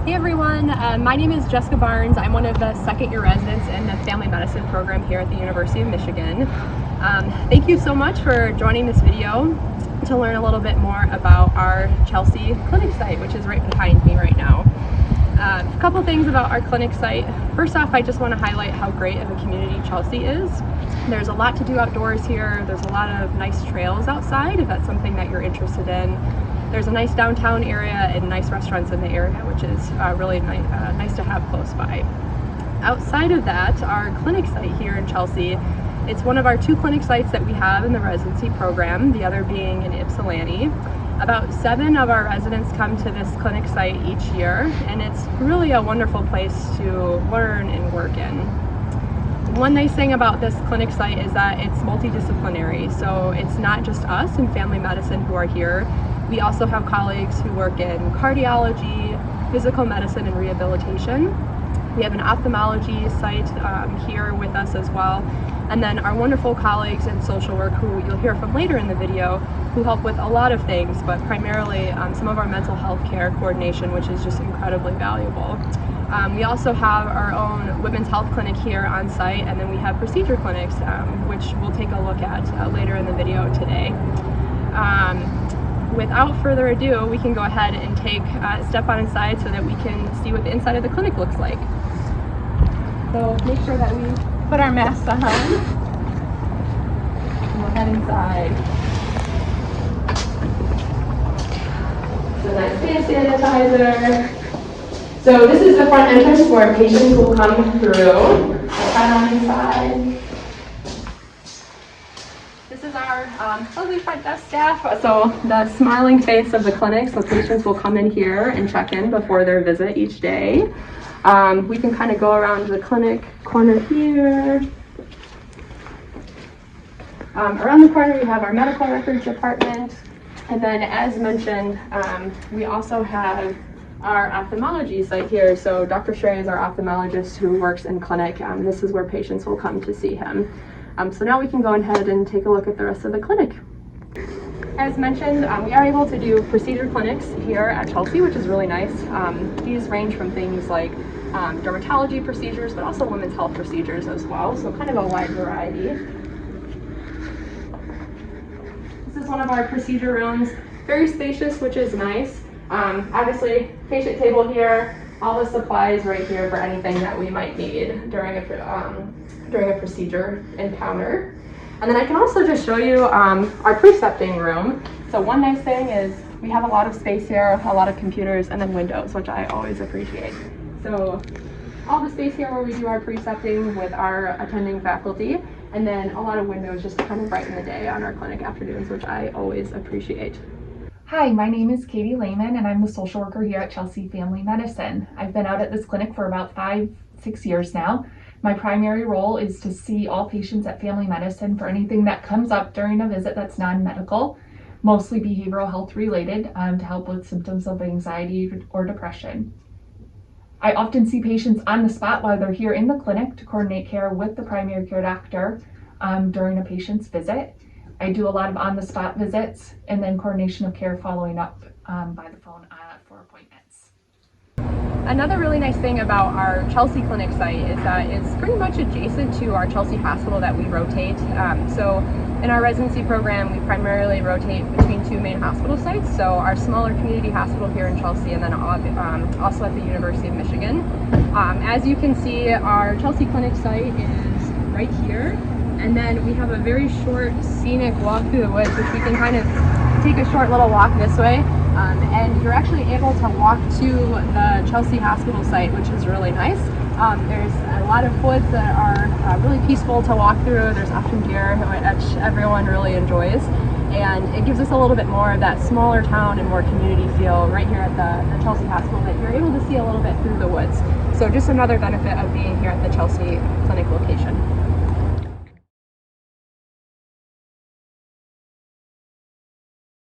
Hey everyone, my name is Jessica Barnes. I'm one of the second year residents in the family medicine program here at the University of Michigan. Thank you so much for joining this video to learn a little bit more about our Chelsea clinic site, which is right behind me right now. A couple things about our clinic site. First off, I just want to highlight how great of a community Chelsea is. There's a lot to do outdoors here. There's a lot of nice trails outside if that's something that you're interested in. There's a nice downtown area and nice restaurants in the area, which is really nice to have close by. Outside of that, our clinic site here in Chelsea, it's one of our 2 clinic sites that we have in the residency program, the other being in Ypsilanti. About 7 of our residents come to this clinic site each year, and it's really a wonderful place to learn and work in. One nice thing about this clinic site is that it's multidisciplinary, so it's not just us in family medicine who are here. We also have colleagues who work in cardiology, physical medicine, and rehabilitation. We have an ophthalmology site here with us as well. And then our wonderful colleagues in social work, who you'll hear from later in the video, who help with a lot of things, but primarily some of our mental health care coordination, which is just incredibly valuable. We also have our own women's health clinic here on site, and then we have procedure clinics, which we'll take a look at later in the video today. Without further ado, we can go ahead and take a step on inside so that we can see what the inside of the clinic looks like. So make sure that we put our masks on. And we'll head inside. So nice hand sanitizer. So this is the front entrance where patients will come through. We'll head on inside. This is our lovely front desk staff. So the smiling face of the clinic, so patients will come in here and check in before their visit each day. We can kind of go around the clinic corner here. Around the corner we have our medical records department. And then as mentioned, we also have our ophthalmology site here. So Dr. Shrey is our ophthalmologist who works in clinic. This is where patients will come to see him. So now we can go ahead and take a look at the rest of the clinic. As mentioned, we are able to do procedure clinics here at Chelsea, which is really nice. These range from things like dermatology procedures, but also women's health procedures as well, so kind of a wide variety. This is one of our procedure rooms, very spacious, which is nice. Obviously, patient table here, all the supplies right here for anything that we might need during a procedure encounter. And then I can also just show you our precepting room. So one nice thing is we have a lot of space here, a lot of computers, and then windows, which I always appreciate. So all the space here where we do our precepting with our attending faculty, and then a lot of windows just to kind of brighten the day on our clinic afternoons, which I always appreciate. Hi, my name is Katie Lehman, and I'm the social worker here at Chelsea Family Medicine. I've been out at this clinic for about 5-6 years now. My primary role is to see all patients at Family Medicine for anything that comes up during a visit that's non-medical, mostly behavioral health related, to help with symptoms of anxiety or depression. I often see patients on the spot while they're here in the clinic to coordinate care with the primary care doctor during a patient's visit. I do a lot of on-the-spot visits and then coordination of care following up by the phone for appointments. Another really nice thing about our Chelsea clinic site is that it's pretty much adjacent to our Chelsea hospital that we rotate. So in our residency program, we primarily rotate between 2 main hospital sites. So our smaller community hospital here in Chelsea, and then also at the University of Michigan. As you can see, our Chelsea clinic site is right here. And then we have a very short scenic walk through the woods, which we can kind of take a short little walk this way. And you're actually able to walk to the Chelsea Hospital site, which is really nice. There's a lot of woods that are really peaceful to walk through. There's often deer, which everyone really enjoys. And it gives us a little bit more of that smaller town and more community feel right here at the Chelsea Hospital that you're able to see a little bit through the woods. So just another benefit of being here at the Chelsea clinic location.